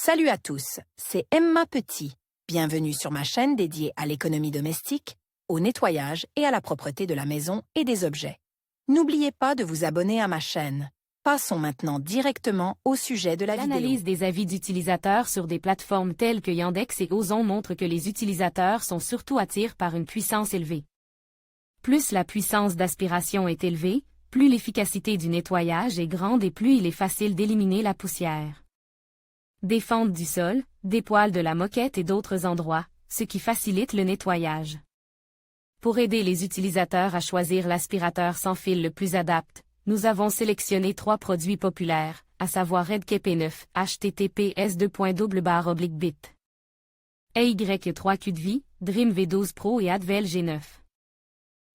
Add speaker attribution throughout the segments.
Speaker 1: Salut à tous, c'est Emma Petit. Bienvenue sur ma chaîne dédiée à l'économie domestique, au nettoyage et à la propreté de la maison et des objets. N'oubliez pas de vous abonner à ma chaîne. Passons maintenant directement au sujet de la vidéo.
Speaker 2: L'analyse des avis d'utilisateurs sur des plateformes telles que Yandex et Ozon montre que les utilisateurs sont surtout attirés par une puissance élevée. Plus la puissance d'aspiration est élevée, plus l'efficacité du nettoyage est grande et plus il est facile d'éliminer la poussière. Des fentes du sol, des poils de la moquette et d'autres endroits, ce qui facilite le nettoyage. Pour aider les utilisateurs à choisir l'aspirateur sans fil le plus adapté, nous avons sélectionné 3 produits populaires, à savoir Redke P9, https://bit. AY3 QDV, Dream V12 Pro et Advel G9.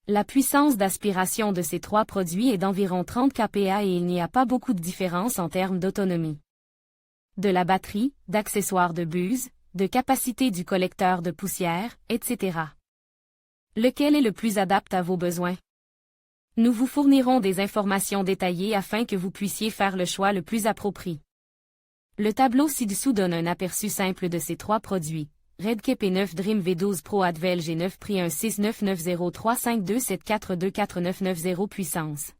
Speaker 2: La puissance d'aspiration de ces 3 produits est d'environ 30 kPa et il n'y a pas beaucoup de différence en termes d'autonomie. De la batterie, d'accessoires de buse, de capacité du collecteur de poussière, etc. Lequel est le plus adapté à vos besoins? Nous vous fournirons des informations détaillées afin que vous puissiez faire le choix le plus approprié. Le tableau ci-dessous donne un aperçu simple de ces 3 produits. Redke P9 Dream V12 Pro Advel G9 prix 169035274249990 puissance.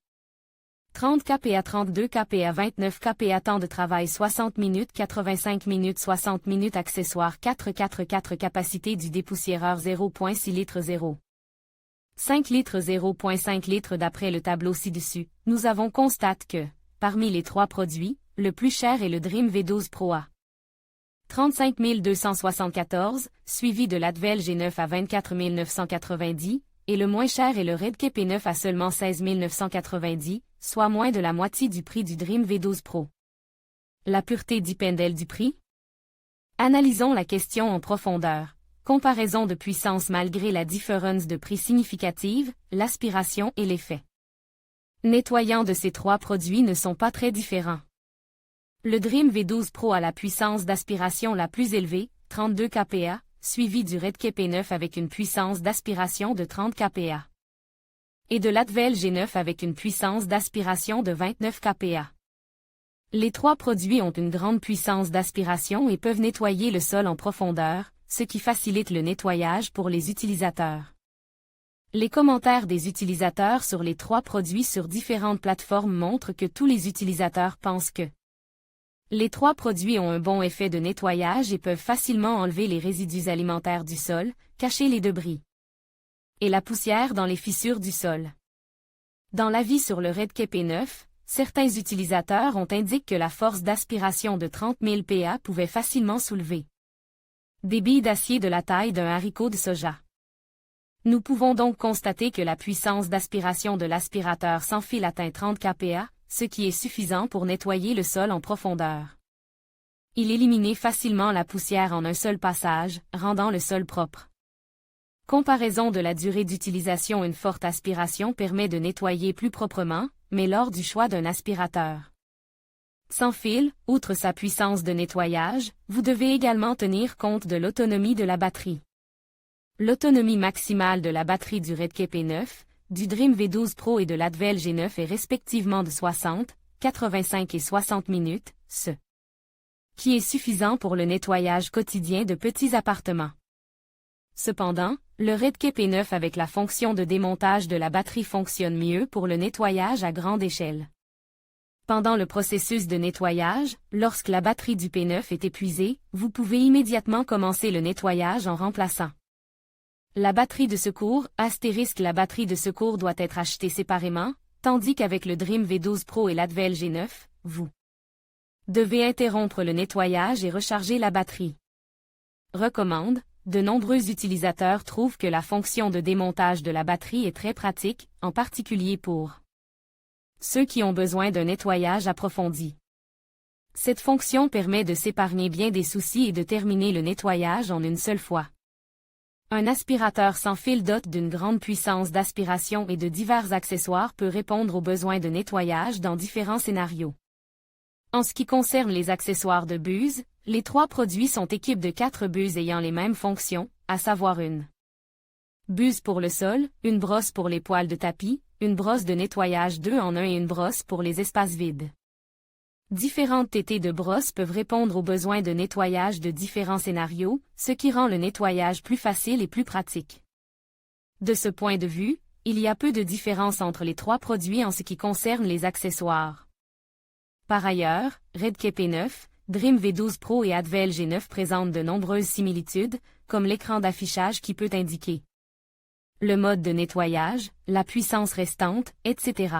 Speaker 2: 30 kPa 32 kPa 29 kPa temps de travail 60 minutes 85 minutes 60 minutes accessoires 444 capacité du dépoussiéreur 0.6 litres 0. 5 litres 0.5 litres d'après le tableau ci-dessus, nous avons constaté que, parmi les 3 produits, le plus cher est le Dream V12 Pro à 35 274, suivi de l'Advel G9 à 24 990, et le moins cher est le Redke P9 à seulement 16 990, soit moins de la moitié du prix du Dream V12 Pro. La pureté dépend-elle du prix? Analysons la question en profondeur. Comparaison de puissance malgré la différence de prix significative, l'aspiration et l'effet nettoyant de ces 3 produits ne sont pas très différents. Le Dream V12 Pro a la puissance d'aspiration la plus élevée, 32 kPa, suivi du Redke P9 avec une puissance d'aspiration de 30 kPa. Et de l'Advel G9 avec une puissance d'aspiration de 29 kPa. Les 3 produits ont une grande puissance d'aspiration et peuvent nettoyer le sol en profondeur, ce qui facilite le nettoyage pour les utilisateurs. Les commentaires des utilisateurs sur les 3 produits sur différentes plateformes montrent que tous les utilisateurs pensent que les 3 produits ont un bon effet de nettoyage et peuvent facilement enlever les résidus alimentaires du sol, cacher les débris et la poussière dans les fissures du sol. Dans l'avis sur le Redke P9, certains utilisateurs ont indiqué que la force d'aspiration de 30 000 PA pouvait facilement soulever des billes d'acier de la taille d'un haricot de soja. Nous pouvons donc constater que la puissance d'aspiration de l'aspirateur sans fil atteint 30 kPa, ce qui est suffisant pour nettoyer le sol en profondeur. Il éliminait facilement la poussière en un seul passage, rendant le sol propre. Comparaison de la durée d'utilisation. Une forte aspiration permet de nettoyer plus proprement, mais lors du choix d'un aspirateur sans fil, outre sa puissance de nettoyage, vous devez également tenir compte de l'autonomie de la batterie. L'autonomie maximale de la batterie du Redke P9, du Dream V12 Pro et de l'Advel G9 est respectivement de 60, 85 et 60 minutes, ce qui est suffisant pour le nettoyage quotidien de petits appartements. Cependant, le Redke P9 avec la fonction de démontage de la batterie fonctionne mieux pour le nettoyage à grande échelle. Pendant le processus de nettoyage, lorsque la batterie du P9 est épuisée, vous pouvez immédiatement commencer le nettoyage en remplaçant la batterie de secours. La batterie de secours doit être achetée séparément, tandis qu'avec le Dream V12 Pro et l'Advel G9, vous devez interrompre le nettoyage et recharger la batterie. Recommande. De nombreux utilisateurs trouvent que la fonction de démontage de la batterie est très pratique, en particulier pour ceux qui ont besoin d'un nettoyage approfondi. Cette fonction permet de s'épargner bien des soucis et de terminer le nettoyage en une seule fois. Un aspirateur sans fil doté d'une grande puissance d'aspiration et de divers accessoires peut répondre aux besoins de nettoyage dans différents scénarios. En ce qui concerne les accessoires de buse, les 3 produits sont équipés de 4 buses ayant les mêmes fonctions, à savoir une buse pour le sol, une brosse pour les poils de tapis, une brosse de nettoyage 2 en 1 et une brosse pour les espaces vides. Différentes tétées de brosse peuvent répondre aux besoins de nettoyage de différents scénarios, ce qui rend le nettoyage plus facile et plus pratique. De ce point de vue, il y a peu de différence entre les trois produits en ce qui concerne les accessoires. Par ailleurs, Redke P9, Dream V12 Pro et Advel G9 présentent de nombreuses similitudes, comme l'écran d'affichage qui peut indiquer le mode de nettoyage, la puissance restante, etc.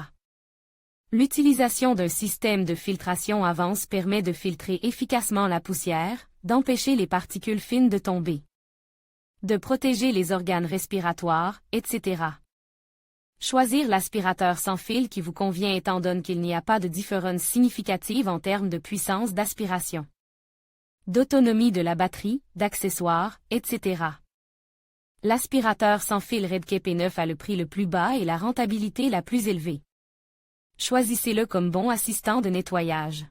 Speaker 2: L'utilisation d'un système de filtration avance permet de filtrer efficacement la poussière, d'empêcher les particules fines de tomber, de protéger les organes respiratoires, etc. Choisir l'aspirateur sans fil qui vous convient étant donné qu'il n'y a pas de différence significative en termes de puissance d'aspiration, d'autonomie de la batterie, d'accessoires, etc. L'aspirateur sans fil Redke P9 a le prix le plus bas et la rentabilité la plus élevée. Choisissez-le comme bon assistant de nettoyage.